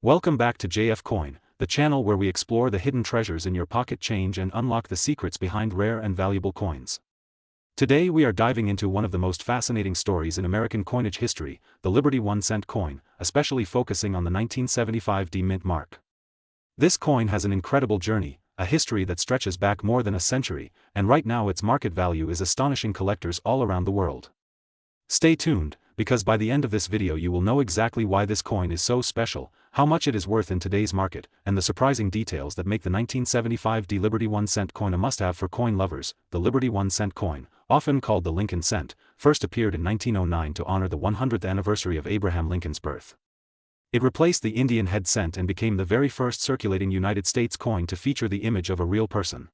Welcome back to JF Coin, the channel where we explore the hidden treasures in your pocket change and unlock the secrets behind rare and valuable coins. Today we are diving into one of the most fascinating stories in American coinage history, the Liberty 1-cent coin, especially focusing on the 1975 D mint mark. This coin has an incredible journey, a history that stretches back more than a century, and right now its market value is astonishing collectors all around the world. Stay tuned, because by the end of this video you will know exactly why this coin is so special, how much it is worth in today's market, and the surprising details that make the 1975 D Liberty 1-cent coin a must-have for coin lovers. The Liberty 1-cent coin, often called the Lincoln cent, first appeared in 1909 to honor the 100th anniversary of Abraham Lincoln's birth. It replaced the Indian head cent and became the very first circulating United States coin to feature the image of a real person.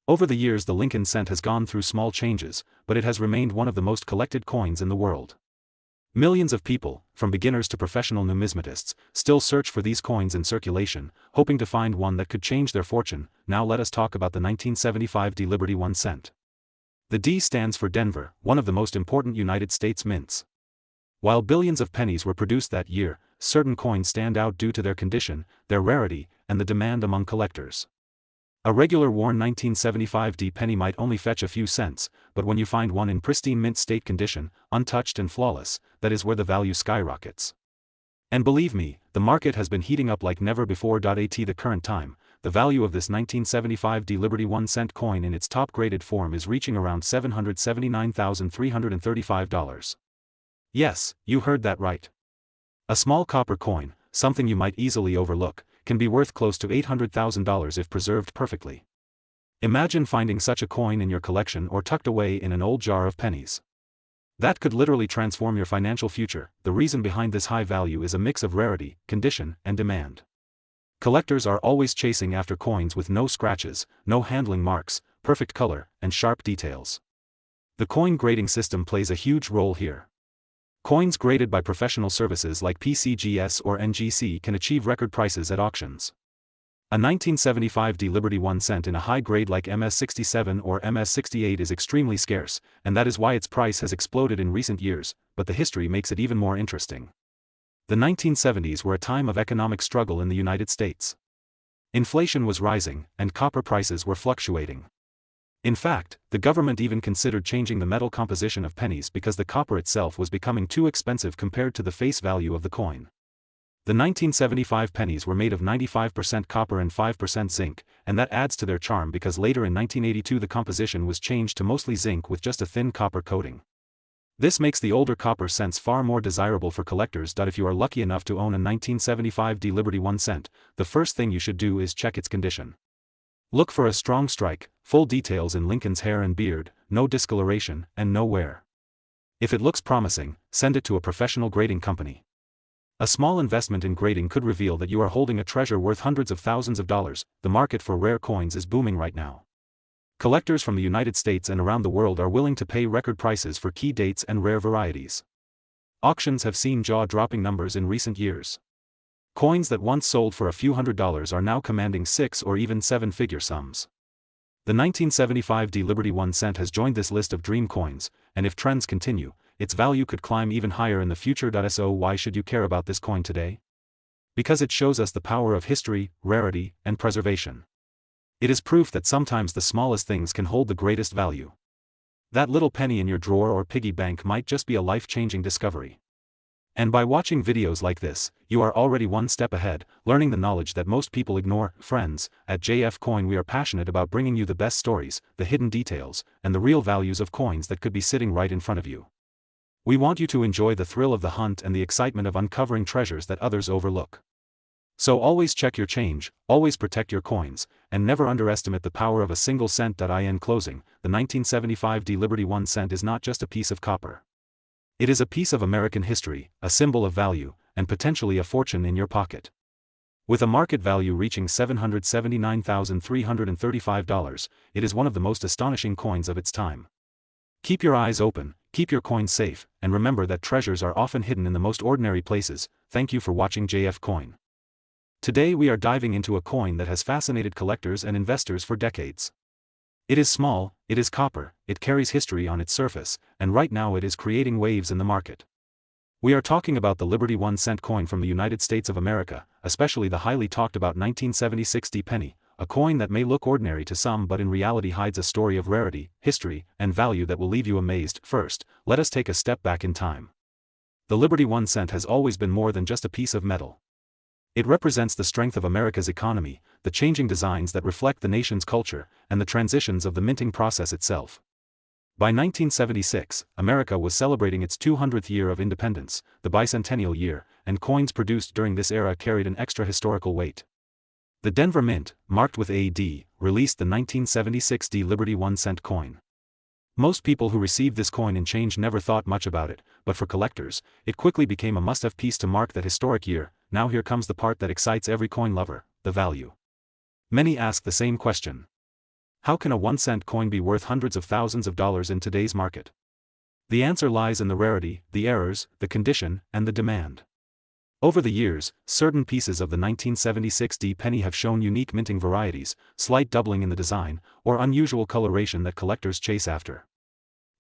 Over the years the Lincoln cent has gone through small changes, but it has remained one of the most collected coins in the world. Millions of people, from beginners to professional numismatists, still search for these coins in circulation, hoping to find one that could change their fortune. Now let us talk about the 1975 D Liberty 1 cent. The D stands for Denver, one of the most important United States mints. While billions of pennies were produced that year, certain coins stand out due to their condition, their rarity, and the demand among collectors. A regular worn 1975 D penny might only fetch a few cents, but when you find one in pristine mint state condition, untouched and flawless, that is where the value skyrockets. And believe me, the market has been heating up like never before. At the current time, the value of this 1975 D Liberty 1-cent coin in its top-graded form is reaching around $779,335. Yes, you heard that right. A small copper coin, something you might easily overlook, can be worth close to $800,000 if preserved perfectly. Imagine finding such a coin in your collection or tucked away in an old jar of pennies. That could literally transform your financial future. The reason behind this high value is a mix of rarity, condition, and demand. Collectors are always chasing after coins with no scratches, no handling marks, perfect color, and sharp details. The coin grading system plays a huge role here. Coins graded by professional services like PCGS or NGC can achieve record prices at auctions. A 1975 D Liberty 1 cent in a high grade like MS67 or MS68 is extremely scarce, and that is why its price has exploded in recent years, but the history makes it even more interesting. The 1970s were a time of economic struggle in the United States. Inflation was rising, and copper prices were fluctuating. In fact, the government even considered changing the metal composition of pennies because the copper itself was becoming too expensive compared to the face value of the coin. The 1975 pennies were made of 95% copper and 5% zinc, and that adds to their charm because later in 1982 the composition was changed to mostly zinc with just a thin copper coating. This makes the older copper cents far more desirable for collectors. If you are lucky enough to own a 1975 D Liberty 1 cent, the first thing you should do is check its condition. Look for a strong strike, full details in Lincoln's hair and beard, no discoloration, and no wear. If it looks promising, send it to a professional grading company. A small investment in grading could reveal that you are holding a treasure worth hundreds of thousands of dollars. The market for rare coins is booming right now. Collectors from the United States and around the world are willing to pay record prices for key dates and rare varieties. Auctions have seen jaw-dropping numbers in recent years. Coins that once sold for a few $100s are now commanding 6 or even 7-figure sums. The 1975 D Liberty 1 cent has joined this list of dream coins, and if trends continue, its value could climb even higher in the future. So why should you care about this coin today? Because it shows us the power of history, rarity, and preservation. It is proof that sometimes the smallest things can hold the greatest value. That little penny in your drawer or piggy bank might just be a life-changing discovery. And by watching videos like this, you are already one step ahead, learning the knowledge that most people ignore. Friends, at JF Coin we are passionate about bringing you the best stories, the hidden details, and the real values of coins that could be sitting right in front of you. We want you to enjoy the thrill of the hunt and the excitement of uncovering treasures that others overlook. So always check your change, always protect your coins, and never underestimate the power of a single cent. In closing, the 1975 D Liberty 1 cent is not just a piece of copper. It is a piece of American history, a symbol of value, and potentially a fortune in your pocket. With a market value reaching $779,335, it is one of the most astonishing coins of its time. Keep your eyes open, keep your coins safe, and remember that treasures are often hidden in the most ordinary places. Thank you for watching JF Coin. Today we are diving into a coin that has fascinated collectors and investors for decades. It is small, it is copper, it carries history on its surface, and right now it is creating waves in the market. We are talking about the Liberty 1-cent coin from the United States of America, especially the highly talked about 1976 penny, a coin that may look ordinary to some but in reality hides a story of rarity, history, and value that will leave you amazed. First, let us take a step back in time. The Liberty 1-cent has always been more than just a piece of metal. It represents the strength of America's economy, the changing designs that reflect the nation's culture, and the transitions of the minting process itself. By 1976, America was celebrating its 200th year of independence, the bicentennial year, and coins produced during this era carried an extra historical weight. The Denver Mint, marked with AD, released the 1976 Liberty 1-cent coin. Most people who received this coin in change never thought much about it, but for collectors, it quickly became a must-have piece to mark that historic year. Now here comes the part that excites every coin lover, the value. Many ask the same question. How can a 1-cent coin be worth hundreds of thousands of dollars in today's market? The answer lies in the rarity, the errors, the condition, and the demand. Over the years, certain pieces of the 1976 penny have shown unique minting varieties, slight doubling in the design, or unusual coloration that collectors chase after.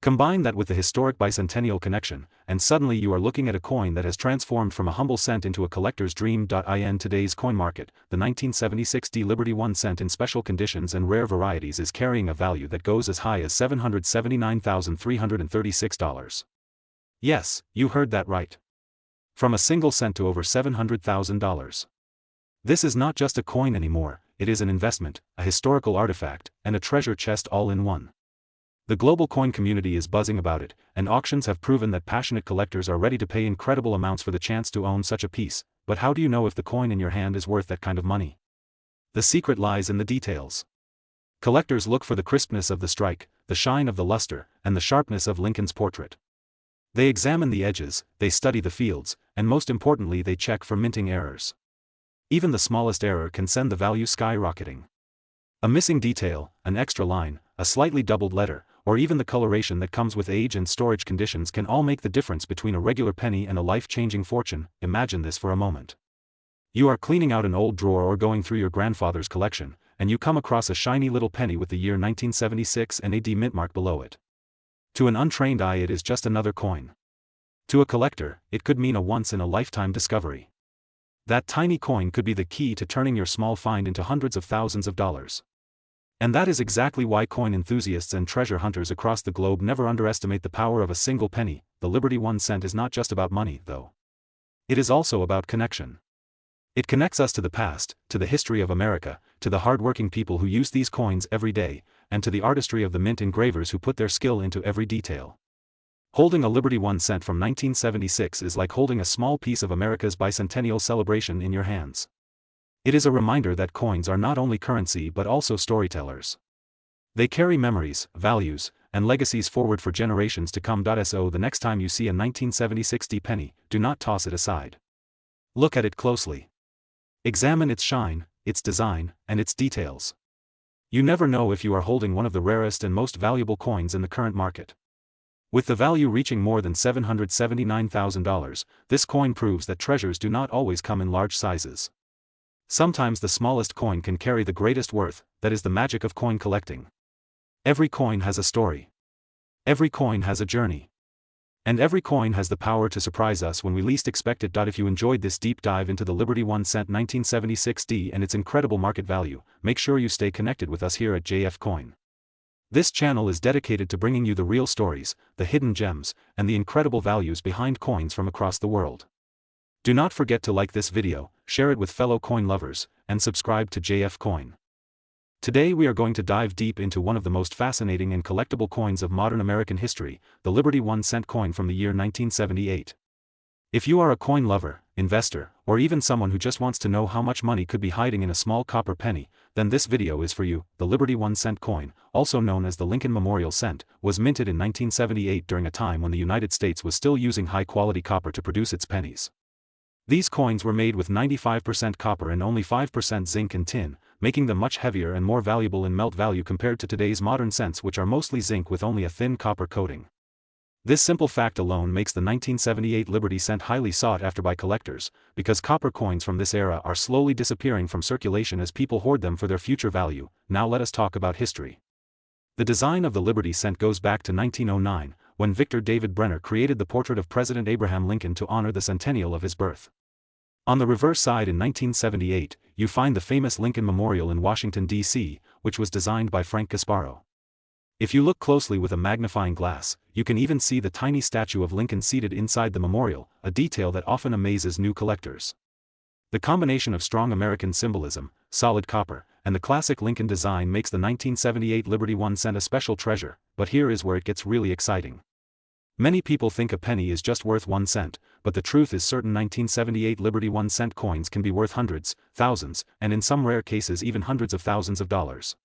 Combine that with the historic bicentennial connection, and suddenly you are looking at a coin that has transformed from a humble cent into a collector's dream. In today's coin market, the 1976 Liberty 1-cent in special conditions and rare varieties is carrying a value that goes as high as $779,336. Yes, you heard that right. From a single cent to over $700,000. This is not just a coin anymore, it is an investment, a historical artifact, and a treasure chest all in one. The global coin community is buzzing about it, and auctions have proven that passionate collectors are ready to pay incredible amounts for the chance to own such a piece. But how do you know if the coin in your hand is worth that kind of money? The secret lies in the details. Collectors look for the crispness of the strike, the shine of the luster, and the sharpness of Lincoln's portrait. They examine the edges, they study the fields, and most importantly they check for minting errors. Even the smallest error can send the value skyrocketing. A missing detail, an extra line, a slightly doubled letter, or even the coloration that comes with age and storage conditions can all make the difference between a regular penny and a life-changing fortune. Imagine this for a moment. You are cleaning out an old drawer or going through your grandfather's collection, and you come across a shiny little penny with the year 1976 and AD mint mark below it. To an untrained eye it is just another coin. To a collector, it could mean a once-in-a-lifetime discovery. That tiny coin could be the key to turning your small find into hundreds of thousands of dollars. And that is exactly why coin enthusiasts and treasure hunters across the globe never underestimate the power of a single penny. The Liberty 1-cent is not just about money, though. It is also about connection. It connects us to the past, to the history of America, to the hard-working people who use these coins every day, and to the artistry of the mint engravers who put their skill into every detail. Holding a Liberty 1-cent from 1976 is like holding a small piece of America's bicentennial celebration in your hands. It is a reminder that coins are not only currency but also storytellers. They carry memories, values, and legacies forward for generations to come. So the next time you see a 1976 penny, do not toss it aside. Look at it closely. Examine its shine, its design, and its details. You never know if you are holding one of the rarest and most valuable coins in the current market. With the value reaching more than $779,000, this coin proves that treasures do not always come in large sizes. Sometimes the smallest coin can carry the greatest worth. That is the magic of coin collecting. Every coin has a story. Every coin has a journey. And every coin has the power to surprise us when we least expect it. If you enjoyed this deep dive into the Liberty 1-cent 1976 and its incredible market value, make sure you stay connected with us here at JF Coin. This channel is dedicated to bringing you the real stories, the hidden gems, and the incredible values behind coins from across the world. Do not forget to like this video, share it with fellow coin lovers, and subscribe to JF Coin. Today we are going to dive deep into one of the most fascinating and collectible coins of modern American history, the Liberty 1-cent coin from the year 1978. If you are a coin lover, investor, or even someone who just wants to know how much money could be hiding in a small copper penny, then this video is for you. The Liberty 1-cent coin, also known as the Lincoln Memorial Cent, was minted in 1978 during a time when the United States was still using high-quality copper to produce its pennies. These coins were made with 95% copper and only 5% zinc and tin, making them much heavier and more valuable in melt value compared to today's modern cents, which are mostly zinc with only a thin copper coating. This simple fact alone makes the 1978 Liberty Cent highly sought after by collectors, because copper coins from this era are slowly disappearing from circulation as people hoard them for their future value. Now let us talk about history. The design of the Liberty Cent goes back to 1909, when Victor David Brenner created the portrait of President Abraham Lincoln to honor the centennial of his birth. On the reverse side in 1978, you find the famous Lincoln Memorial in Washington, D.C., which was designed by Frank Gasparo. If you look closely with a magnifying glass, you can even see the tiny statue of Lincoln seated inside the memorial, a detail that often amazes new collectors. The combination of strong American symbolism, solid copper, and the classic Lincoln design makes the 1978 Liberty 1 cent a special treasure, but here is where it gets really exciting. Many people think a penny is just worth 1 cent, but the truth is certain 1978 Liberty 1 cent coins can be worth hundreds, thousands, and in some rare cases even hundreds of thousands of dollars.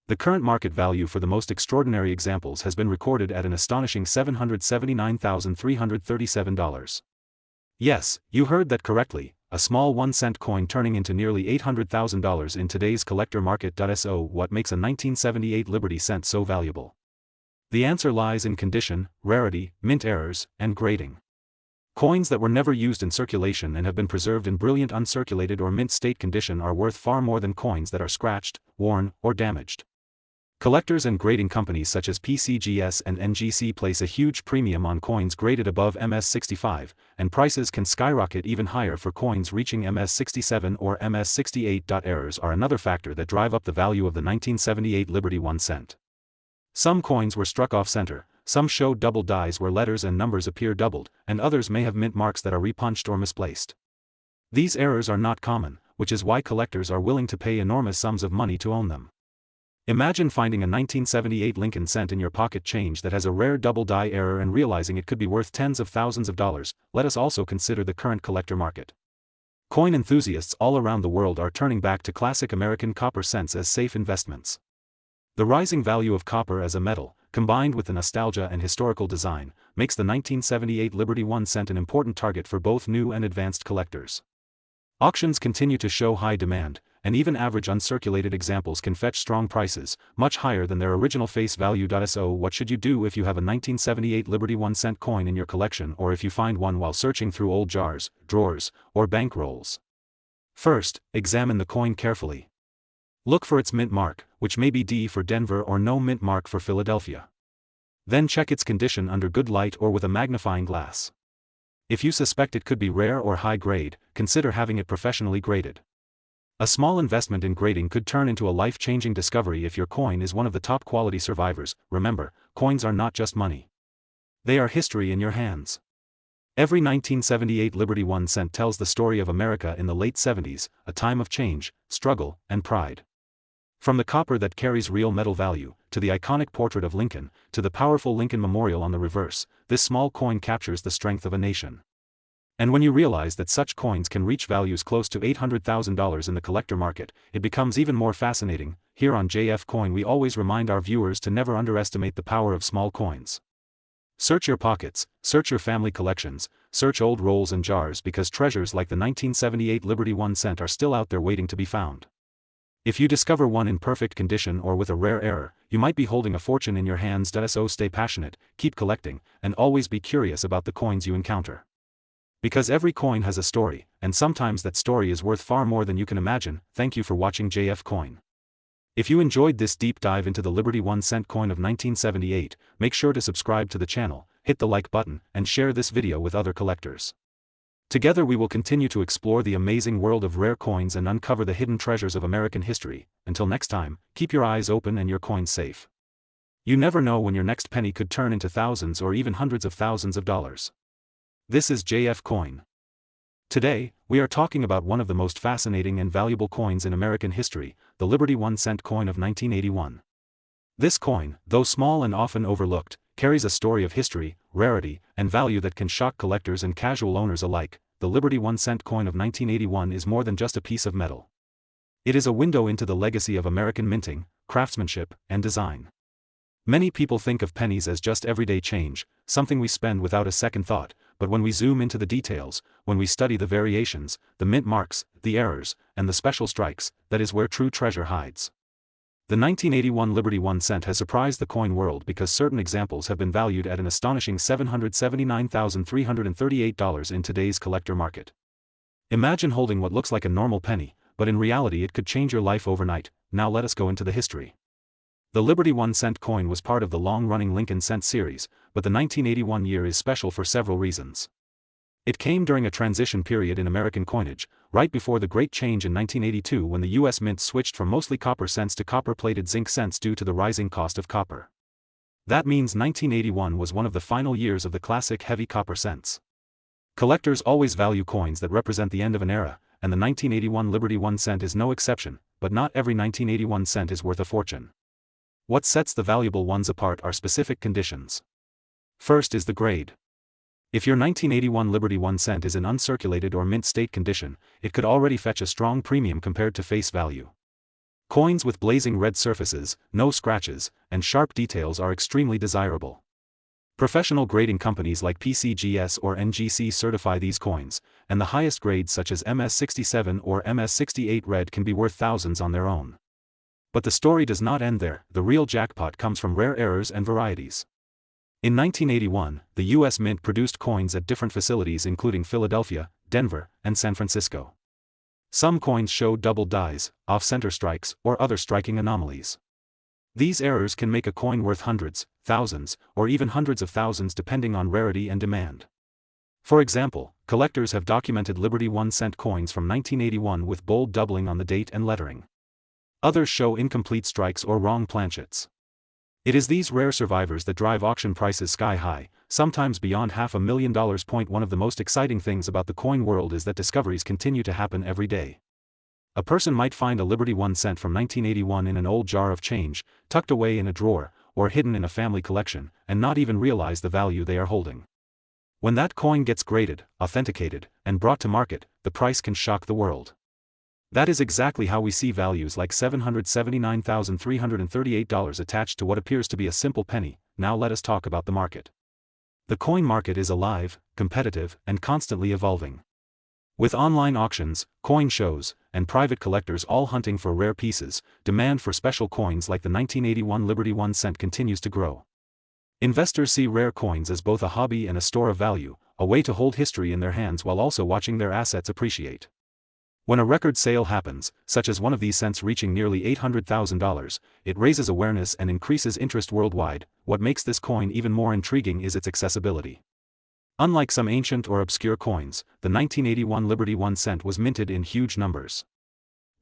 The current market value for the most extraordinary examples has been recorded at an astonishing $779,337. Yes, you heard that correctly, a small 1 cent coin turning into nearly $800,000 in today's collector market. So what makes a 1978 Liberty cent so valuable? The answer lies in condition, rarity, mint errors, and grading. Coins that were never used in circulation and have been preserved in brilliant uncirculated or mint state condition are worth far more than coins that are scratched, worn, or damaged. Collectors and grading companies such as PCGS and NGC place a huge premium on coins graded above MS65, and prices can skyrocket even higher for coins reaching MS67 or MS68. Errors are another factor that drive up the value of the 1978 Liberty 1 cent. Some coins were struck off-center, some show double dies where letters and numbers appear doubled, and others may have mint marks that are repunched or misplaced. These errors are not common, which is why collectors are willing to pay enormous sums of money to own them. Imagine finding a 1978 Lincoln cent in your pocket change that has a rare double die error and realizing it could be worth tens of thousands of dollars. Let us also consider the current collector market. Coin enthusiasts all around the world are turning back to classic American copper cents as safe investments. The rising value of copper as a metal, combined with the nostalgia and historical design, makes the 1978 Liberty 1 cent an important target for both new and advanced collectors. Auctions continue to show high demand, and even average uncirculated examples can fetch strong prices, much higher than their original face value. So what should you do if you have a 1978 Liberty 1 cent coin in your collection, or if you find one while searching through old jars, drawers, or bank rolls? First, examine the coin carefully. Look for its mint mark, which may be D for Denver or no mint mark for Philadelphia. Then check its condition under good light or with a magnifying glass. If you suspect it could be rare or high grade, consider having it professionally graded. A small investment in grading could turn into a life-changing discovery if your coin is one of the top quality survivors. Remember, coins are not just money. They are history in your hands. Every 1978 Liberty 1 cent tells the story of America in the late 70s, a time of change, struggle, and pride. From the copper that carries real metal value, to the iconic portrait of Lincoln, to the powerful Lincoln Memorial on the reverse, this small coin captures the strength of a nation. And when you realize that such coins can reach values close to $800,000 in the collector market, it becomes even more fascinating. Here on JF Coin we always remind our viewers to never underestimate the power of small coins. Search your pockets, search your family collections, search old rolls and jars, because treasures like the 1978 Liberty 1 cent are still out there waiting to be found. If you discover one in perfect condition or with a rare error, you might be holding a fortune in your hands. So stay passionate, keep collecting, and always be curious about the coins you encounter. Because every coin has a story, and sometimes that story is worth far more than you can imagine. Thank you for watching JF Coin. If you enjoyed this deep dive into the Liberty 1 cent coin of 1978, make sure to subscribe to the channel, hit the like button, and share this video with other collectors. Together we will continue to explore the amazing world of rare coins and uncover the hidden treasures of American history. Until next time, keep your eyes open and your coins safe. You never know when your next penny could turn into thousands or even hundreds of thousands of dollars. This is JF Coin. Today, we are talking about one of the most fascinating and valuable coins in American history, the Liberty 1 cent coin of 1981. This coin, though small and often overlooked, carries a story of history, rarity, and value that can shock collectors and casual owners alike. The Liberty 1 cent coin of 1981 is more than just a piece of metal. It is a window into the legacy of American minting, craftsmanship, and design. Many people think of pennies as just everyday change, something we spend without a second thought, but when we zoom into the details, when we study the variations, the mint marks, the errors, and the special strikes, that is where true treasure hides. The 1981 Liberty 1 cent has surprised the coin world because certain examples have been valued at an astonishing $779,338 in today's collector market. Imagine holding what looks like a normal penny, but in reality it could change your life overnight. Now let us go into the history. The Liberty 1-cent coin was part of the long-running Lincoln cent series, but the 1981 year is special for several reasons. It came during a transition period in American coinage, right before the Great Change in 1982 when the U.S. Mint switched from mostly copper cents to copper-plated zinc cents due to the rising cost of copper. That means 1981 was one of the final years of the classic heavy copper cents. Collectors always value coins that represent the end of an era, and the 1981 Liberty 1 cent is no exception, but not every 1981 cent is worth a fortune. What sets the valuable ones apart are specific conditions. First is the grade. If your 1981 Liberty 1 cent is in uncirculated or mint state condition, it could already fetch a strong premium compared to face value. Coins with blazing red surfaces, no scratches, and sharp details are extremely desirable. Professional grading companies like PCGS or NGC certify these coins, and the highest grades such as MS67 or MS68 red can be worth thousands on their own. But the story does not end there. The real jackpot comes from rare errors and varieties. In 1981, the U.S. Mint produced coins at different facilities including Philadelphia, Denver, and San Francisco. Some coins show double dies, off-center strikes, or other striking anomalies. These errors can make a coin worth hundreds, thousands, or even hundreds of thousands depending on rarity and demand. For example, collectors have documented Liberty 1 cent coins from 1981 with bold doubling on the date and lettering. Others show incomplete strikes or wrong planchets. It is these rare survivors that drive auction prices sky high, sometimes beyond $500,000. One of the most exciting things about the coin world is that discoveries continue to happen every day. A person might find a Liberty 1 cent from 1981 in an old jar of change, tucked away in a drawer, or hidden in a family collection, and not even realize the value they are holding. When that coin gets graded, authenticated, and brought to market, the price can shock the world. That is exactly how we see values like $779,338 attached to what appears to be a simple penny. Now let us talk about the market. The coin market is alive, competitive, and constantly evolving. With online auctions, coin shows, and private collectors all hunting for rare pieces, demand for special coins like the 1981 Liberty 1 cent continues to grow. Investors see rare coins as both a hobby and a store of value, a way to hold history in their hands while also watching their assets appreciate. When a record sale happens, such as one of these cents reaching nearly $800,000, it raises awareness and increases interest worldwide. What makes this coin even more intriguing is its accessibility. Unlike some ancient or obscure coins, the 1981 Liberty 1 cent was minted in huge numbers.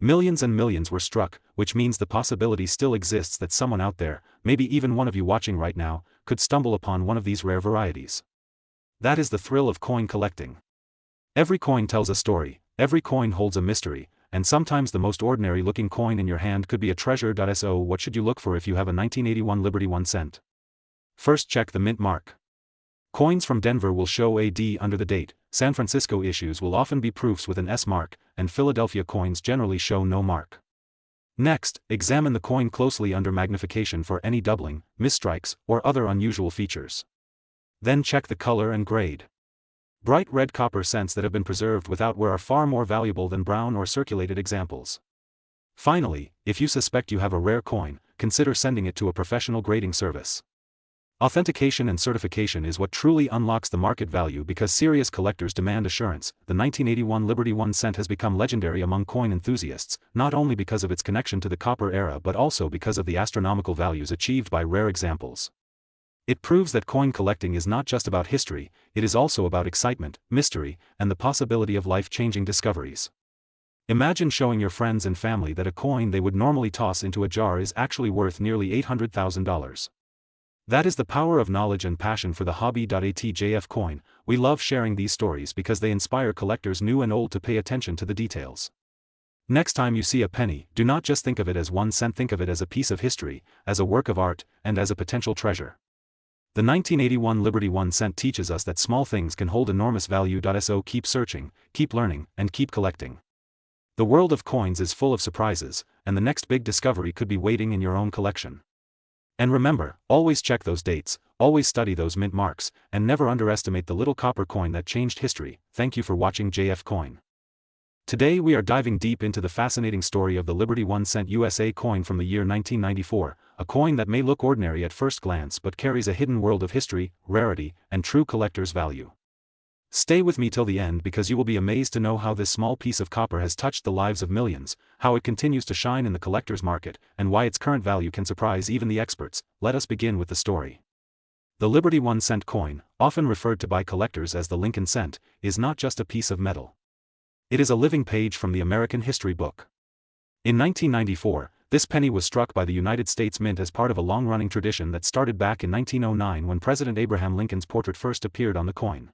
Millions and millions were struck, which means the possibility still exists that someone out there, maybe even one of you watching right now, could stumble upon one of these rare varieties. That is the thrill of coin collecting. Every coin tells a story. Every coin holds a mystery, and sometimes the most ordinary-looking coin in your hand could be a treasure. So what should you look for if you have a 1981 Liberty 1 cent? First, check the mint mark. Coins from Denver will show a D under the date, San Francisco issues will often be proofs with an S mark, and Philadelphia coins generally show no mark. Next, examine the coin closely under magnification for any doubling, misstrikes, or other unusual features. Then check the color and grade. Bright red copper cents that have been preserved without wear are far more valuable than brown or circulated examples. Finally, if you suspect you have a rare coin, consider sending it to a professional grading service. Authentication and certification is what truly unlocks the market value because serious collectors demand assurance. The 1981 Liberty 1 cent has become legendary among coin enthusiasts, not only because of its connection to the copper era but also because of the astronomical values achieved by rare examples. It proves that coin collecting is not just about history, it is also about excitement, mystery, and the possibility of life-changing discoveries. Imagine showing your friends and family that a coin they would normally toss into a jar is actually worth nearly $800,000. That is the power of knowledge and passion for the hobby. ATJF coin. We love sharing these stories because they inspire collectors new and old to pay attention to the details. Next time you see a penny, do not just think of it as 1 cent, think of it as a piece of history, as a work of art, and as a potential treasure. The 1981 Liberty 1 cent teaches us that small things can hold enormous value. So keep searching, keep learning, and keep collecting. The world of coins is full of surprises, and the next big discovery could be waiting in your own collection. And remember, always check those dates, always study those mint marks, and never underestimate the little copper coin that changed history. Thank you for watching JF Coin. Today we are diving deep into the fascinating story of the Liberty 1 cent USA coin from the year 1994, a coin that may look ordinary at first glance but carries a hidden world of history, rarity, and true collector's value. Stay with me till the end because you will be amazed to know how this small piece of copper has touched the lives of millions, how it continues to shine in the collector's market, and why its current value can surprise even the experts. Let us begin with the story. The Liberty 1-cent coin, often referred to by collectors as the Lincoln cent, is not just a piece of metal. It is a living page from the American history book. In 1994, this penny was struck by the United States Mint as part of a long-running tradition that started back in 1909 when President Abraham Lincoln's portrait first appeared on the coin.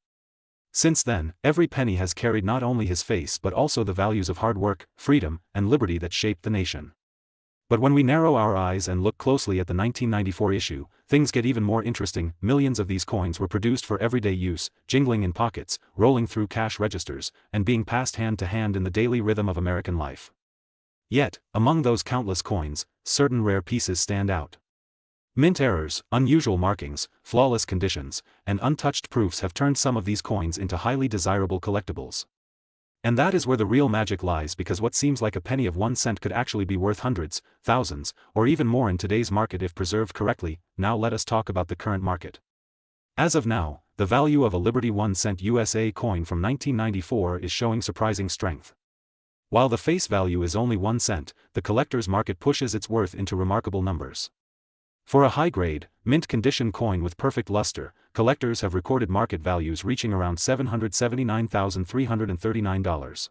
Since then, every penny has carried not only his face but also the values of hard work, freedom, and liberty that shaped the nation. But when we narrow our eyes and look closely at the 1994 issue, things get even more interesting. Millions of these coins were produced for everyday use, jingling in pockets, rolling through cash registers, and being passed hand to hand in the daily rhythm of American life. Yet, among those countless coins, certain rare pieces stand out. Mint errors, unusual markings, flawless conditions, and untouched proofs have turned some of these coins into highly desirable collectibles. And that is where the real magic lies, because what seems like a penny of 1 cent could actually be worth hundreds, thousands, or even more in today's market if preserved correctly. Now let us talk about the current market. As of now, the value of a Liberty 1 cent USA coin from 1994 is showing surprising strength. While the face value is only 1 cent, the collector's market pushes its worth into remarkable numbers. For a high-grade, mint-condition coin with perfect luster, collectors have recorded market values reaching around $779,339.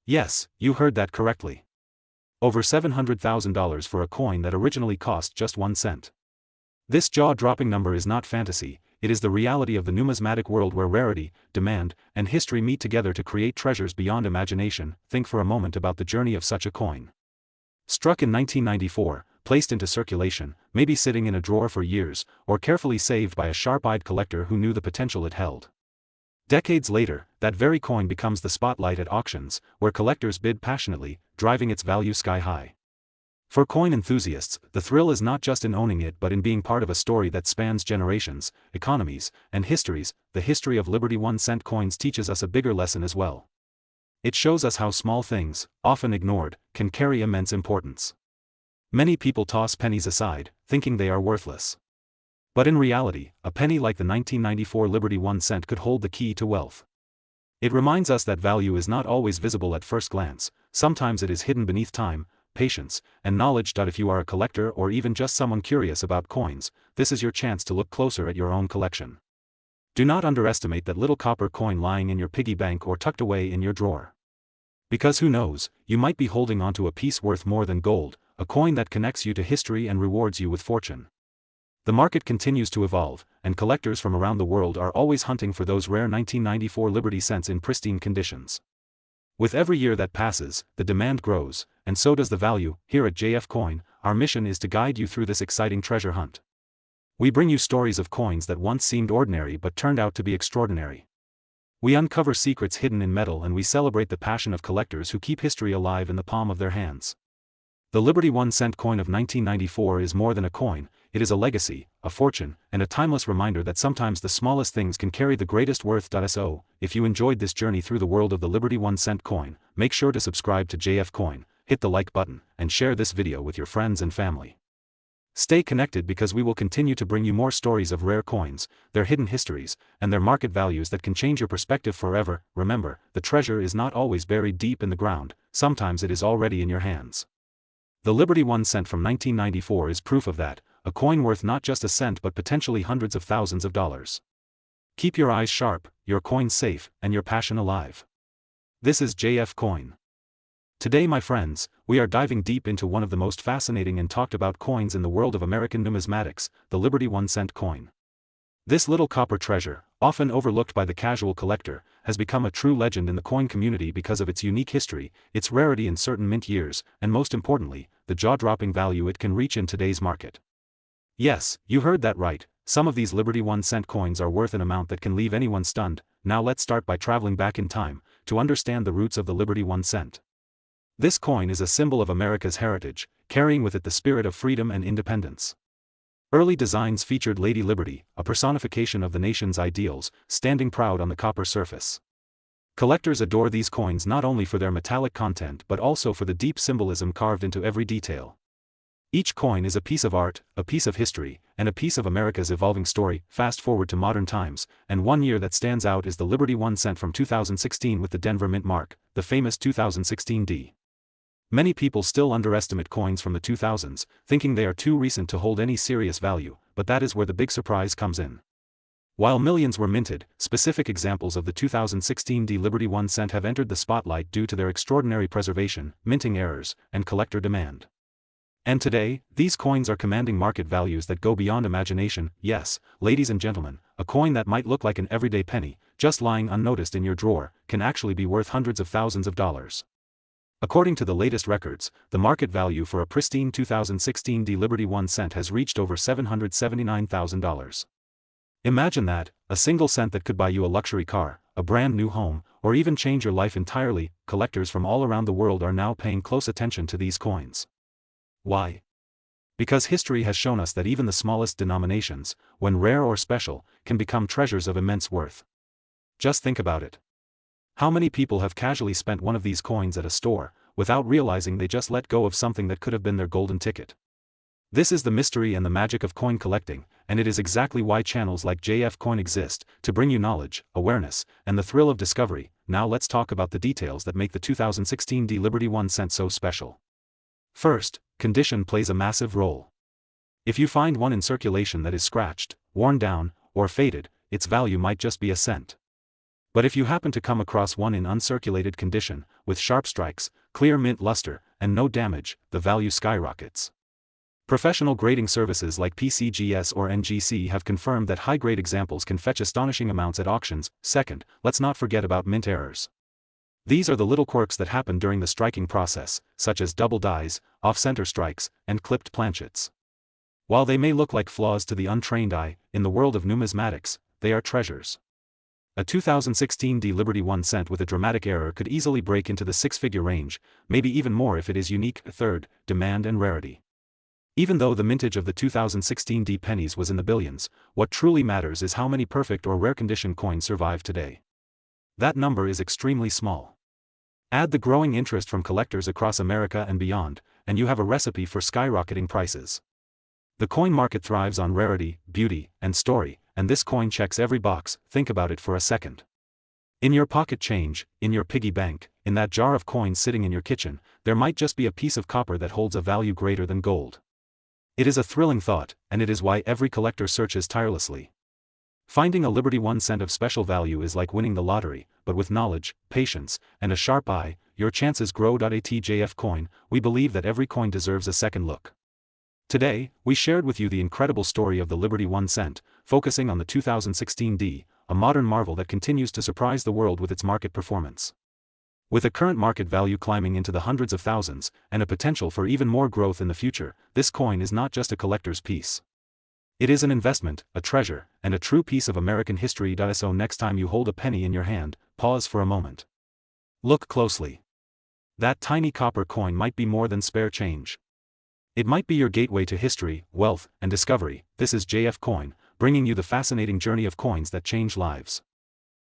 Yes, you heard that correctly. Over $700,000 for a coin that originally cost just 1 cent. This jaw-dropping number is not fantasy, it is the reality of the numismatic world where rarity, demand, and history meet together to create treasures beyond imagination. Think for a moment about the journey of such a coin. Struck in 1994, placed into circulation, maybe sitting in a drawer for years, or carefully saved by a sharp-eyed collector who knew the potential it held. Decades later, that very coin becomes the spotlight at auctions, where collectors bid passionately, driving its value sky-high. For coin enthusiasts, the thrill is not just in owning it but in being part of a story that spans generations, economies, and histories. The history of Liberty 1 cent coins teaches us a bigger lesson as well. It shows us how small things, often ignored, can carry immense importance. Many people toss pennies aside, thinking they are worthless. But in reality, a penny like the 1994 Liberty 1 cent could hold the key to wealth. It reminds us that value is not always visible at first glance, sometimes it is hidden beneath time, patience, and knowledge. If you are a collector or even just someone curious about coins, this is your chance to look closer at your own collection. Do not underestimate that little copper coin lying in your piggy bank or tucked away in your drawer. Because who knows, you might be holding onto a piece worth more than gold, a coin that connects you to history and rewards you with fortune. The market continues to evolve, and collectors from around the world are always hunting for those rare 1994 Liberty cents in pristine conditions. With every year that passes, the demand grows, and so does the value. Here at JF Coin, our mission is to guide you through this exciting treasure hunt. We bring you stories of coins that once seemed ordinary but turned out to be extraordinary. We uncover secrets hidden in metal and we celebrate the passion of collectors who keep history alive in the palm of their hands. The Liberty 1 cent coin of 1994 is more than a coin, it is a legacy, a fortune, and a timeless reminder that sometimes the smallest things can carry the greatest worth. So, if you enjoyed this journey through the world of the Liberty 1 cent coin, make sure to subscribe to JF Coin, hit the like button, and share this video with your friends and family. Stay connected because we will continue to bring you more stories of rare coins, their hidden histories, and their market values that can change your perspective forever. Remember, the treasure is not always buried deep in the ground, sometimes it is already in your hands. The Liberty 1 cent from 1994 is proof of that, a coin worth not just a cent but potentially hundreds of thousands of dollars. Keep your eyes sharp, your coins safe, and your passion alive. This is JF Coin. Today, my friends, we are diving deep into one of the most fascinating and talked about coins in the world of American numismatics, the Liberty 1 cent coin. This little copper treasure, often overlooked by the casual collector, has become a true legend in the coin community because of its unique history, its rarity in certain mint years, and most importantly, the jaw-dropping value it can reach in today's market. Yes, you heard that right, some of these Liberty 1 cent coins are worth an amount that can leave anyone stunned. Now let's start by traveling back in time, to understand the roots of the Liberty 1 cent. This coin is a symbol of America's heritage, carrying with it the spirit of freedom and independence. Early designs featured Lady Liberty, a personification of the nation's ideals, standing proud on the copper surface. Collectors adore these coins not only for their metallic content but also for the deep symbolism carved into every detail. Each coin is a piece of art, a piece of history, and a piece of America's evolving story. Fast forward to modern times, and one year that stands out is the Liberty 1 cent from 2016 with the Denver Mint mark, the famous 2016 D. Many people still underestimate coins from the 2000s, thinking they are too recent to hold any serious value, but that is where the big surprise comes in. While millions were minted, specific examples of the 2016 D Liberty 1 cent have entered the spotlight due to their extraordinary preservation, minting errors, and collector demand. And today, these coins are commanding market values that go beyond imagination. Yes, ladies and gentlemen, a coin that might look like an everyday penny, just lying unnoticed in your drawer, can actually be worth hundreds of thousands of dollars. According to the latest records, the market value for a pristine 2016 D Liberty 1 cent has reached over $779,000. Imagine that, a single cent that could buy you a luxury car, a brand new home, or even change your life entirely. Collectors from all around the world are now paying close attention to these coins. Why? Because history has shown us that even the smallest denominations, when rare or special, can become treasures of immense worth. Just think about it. How many people have casually spent one of these coins at a store, without realizing they just let go of something that could have been their golden ticket? This is the mystery and the magic of coin collecting, and it is exactly why channels like JF Coin exist, to bring you knowledge, awareness, and the thrill of discovery. Now let's talk about the details that make the 2016 D Liberty 1 cent so special. First, condition plays a massive role. If you find one in circulation that is scratched, worn down, or faded, its value might just be a cent. But if you happen to come across one in uncirculated condition, with sharp strikes, clear mint luster, and no damage, the value skyrockets. Professional grading services like PCGS or NGC have confirmed that high-grade examples can fetch astonishing amounts at auctions. Second, let's not forget about mint errors. These are the little quirks that happen during the striking process, such as double dies, off-center strikes, and clipped planchets. While they may look like flaws to the untrained eye, in the world of numismatics, they are treasures. A 2016 D Liberty 1 cent with a dramatic error could easily break into the six-figure range, maybe even more if it is unique. Third, demand and rarity. Even though the mintage of the 2016 D pennies was in the billions, what truly matters is how many perfect or rare condition coins survive today. That number is extremely small. Add the growing interest from collectors across America and beyond, and you have a recipe for skyrocketing prices. The coin market thrives on rarity, beauty, and story, and this coin checks every box. Think about it for a second. In your pocket change, in your piggy bank, in that jar of coins sitting in your kitchen, there might just be a piece of copper that holds a value greater than gold. It is a thrilling thought, and it is why every collector searches tirelessly. Finding a Liberty 1 cent of special value is like winning the lottery, but with knowledge, patience, and a sharp eye, your chances grow. At JF Coin, we believe that every coin deserves a second look. Today, we shared with you the incredible story of the Liberty 1 cent, focusing on the 2016 D, a modern marvel that continues to surprise the world with its market performance. With a current market value climbing into the hundreds of thousands, and a potential for even more growth in the future, this coin is not just a collector's piece. It is an investment, a treasure, and a true piece of American history. So next time you hold a penny in your hand, pause for a moment. Look closely. That tiny copper coin might be more than spare change. It might be your gateway to history, wealth, and discovery. This is JF Coin, bringing you the fascinating journey of coins that change lives.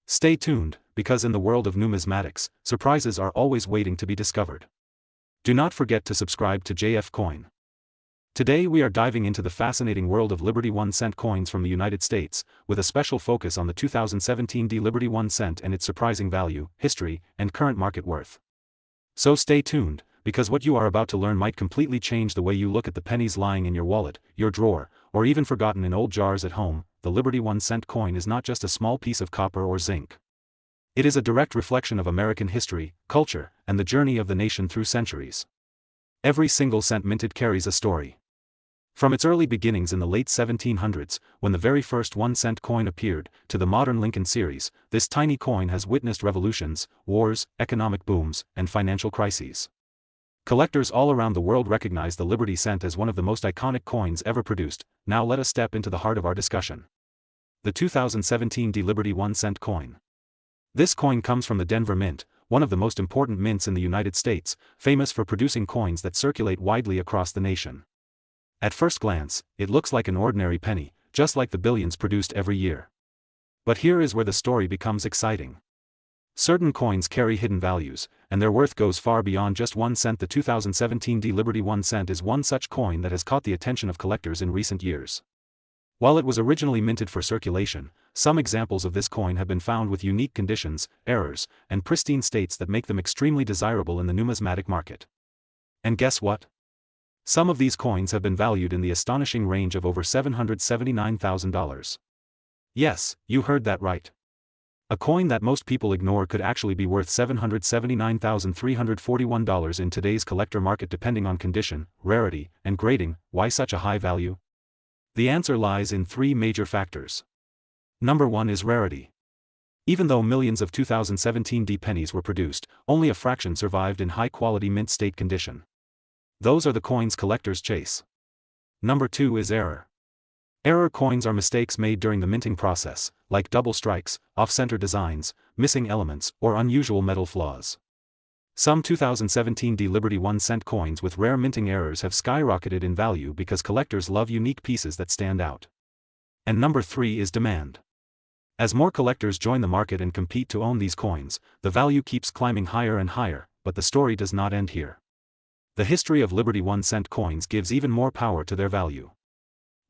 Stay tuned, because in the world of numismatics, surprises are always waiting to be discovered. Do not forget to subscribe to JF Coin. Today we are diving into the fascinating world of Liberty 1 cent coins from the United States, with a special focus on the 2017 D Liberty 1 cent and its surprising value, history, and current market worth. So stay tuned, because what you are about to learn might completely change the way you look at the pennies lying in your wallet, your drawer, or even forgotten in old jars at home. The Liberty 1 cent coin is not just a small piece of copper or zinc. It is a direct reflection of American history, culture, and the journey of the nation through centuries. Every single cent minted carries a story. From its early beginnings in the late 1700s, when the very first 1 cent coin appeared, to the modern Lincoln series, this tiny coin has witnessed revolutions, wars, economic booms, and financial crises. Collectors all around the world recognize the Liberty cent as one of the most iconic coins ever produced. Now let us step into the heart of our discussion. The 2017 D Liberty 1 cent coin. This coin comes from the Denver Mint, one of the most important mints in the United States, famous for producing coins that circulate widely across the nation. At first glance, it looks like an ordinary penny, just like the billions produced every year. But here is where the story becomes exciting. Certain coins carry hidden values, and their worth goes far beyond just 1 cent. The 2017 D Liberty 1 cent is one such coin that has caught the attention of collectors in recent years. While it was originally minted for circulation, some examples of this coin have been found with unique conditions, errors, and pristine states that make them extremely desirable in the numismatic market. And guess what? Some of these coins have been valued in the astonishing range of over $779,000. Yes, you heard that right. A coin that most people ignore could actually be worth $779,341 in today's collector market, depending on condition, rarity, and grading. Why such a high value? The answer lies in three major factors. Number 1 is rarity. Even though millions of 2017 D pennies were produced, only a fraction survived in high-quality mint state condition. Those are the coins collectors chase. Number 2 is error. Error coins are mistakes made during the minting process, like double strikes, off-center designs, missing elements, or unusual metal flaws. Some 2017 D Liberty 1 cent coins with rare minting errors have skyrocketed in value because collectors love unique pieces that stand out. And number 3 is demand. As more collectors join the market and compete to own these coins, the value keeps climbing higher and higher, but the story does not end here. The history of Liberty 1 cent coins gives even more power to their value.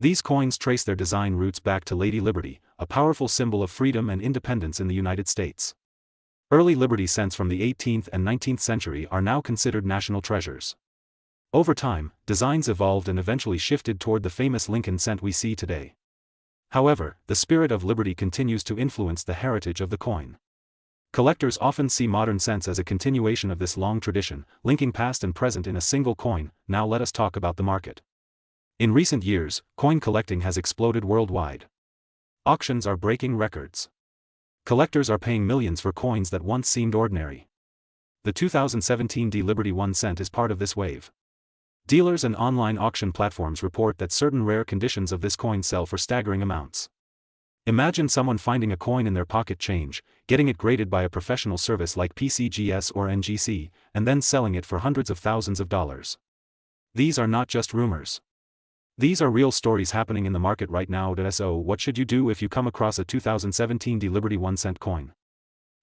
These coins trace their design roots back to Lady Liberty, a powerful symbol of freedom and independence in the United States. Early Liberty cents from the 18th and 19th century are now considered national treasures. Over time, designs evolved and eventually shifted toward the famous Lincoln cent we see today. However, the spirit of liberty continues to influence the heritage of the coin. Collectors often see modern cents as a continuation of this long tradition, linking past and present in a single coin. Now let us talk about the market. In recent years, coin collecting has exploded worldwide. Auctions are breaking records. Collectors are paying millions for coins that once seemed ordinary. The 2017 D Liberty 1 cent is part of this wave. Dealers and online auction platforms report that certain rare conditions of this coin sell for staggering amounts. Imagine someone finding a coin in their pocket change, getting it graded by a professional service like PCGS or NGC, and then selling it for hundreds of thousands of dollars. These are not just rumors. These are real stories happening in the market right now. So what should you do if you come across a 2017 D Liberty 1 cent coin?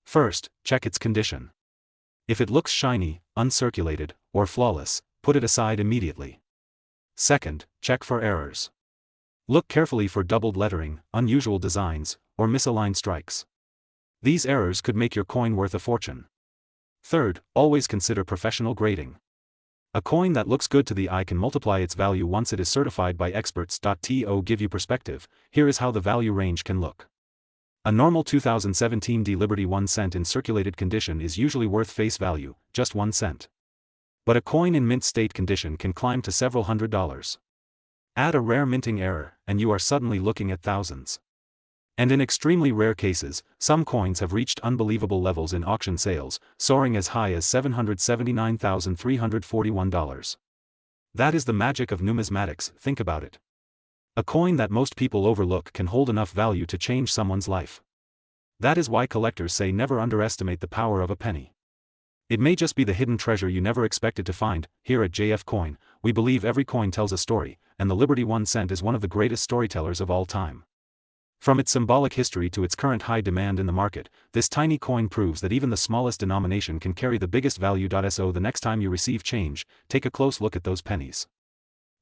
First, check its condition. If it looks shiny, uncirculated, or flawless, put it aside immediately. Second, check for errors. Look carefully for doubled lettering, unusual designs, or misaligned strikes. These errors could make your coin worth a fortune. Third, always consider professional grading. A coin that looks good to the eye can multiply its value once it is certified by experts. To give you perspective, here is how the value range can look. A normal 2017 D Liberty 1 cent in circulated condition is usually worth face value, just 1 cent. But a coin in mint state condition can climb to several $100s. Add a rare minting error, and you are suddenly looking at thousands. And in extremely rare cases, some coins have reached unbelievable levels in auction sales, soaring as high as $779,341. That is the magic of numismatics. Think about it. A coin that most people overlook can hold enough value to change someone's life. That is why collectors say never underestimate the power of a penny. It may just be the hidden treasure you never expected to find. Here at JF Coin, we believe every coin tells a story, and the Liberty 1 cent is one of the greatest storytellers of all time. From its symbolic history to its current high demand in the market, this tiny coin proves that even the smallest denomination can carry the biggest value. So the next time you receive change, take a close look at those pennies.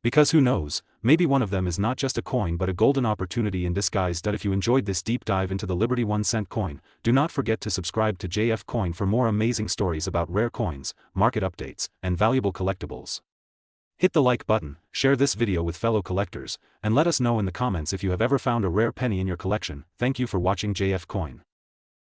Because who knows, maybe one of them is not just a coin but a golden opportunity in disguise. If you enjoyed this deep dive into the Liberty 1 cent coin, do not forget to subscribe to JF Coin for more amazing stories about rare coins, market updates, and valuable collectibles. Hit the like button, share this video with fellow collectors, and let us know in the comments if you have ever found a rare penny in your collection. Thank you for watching JF Coin.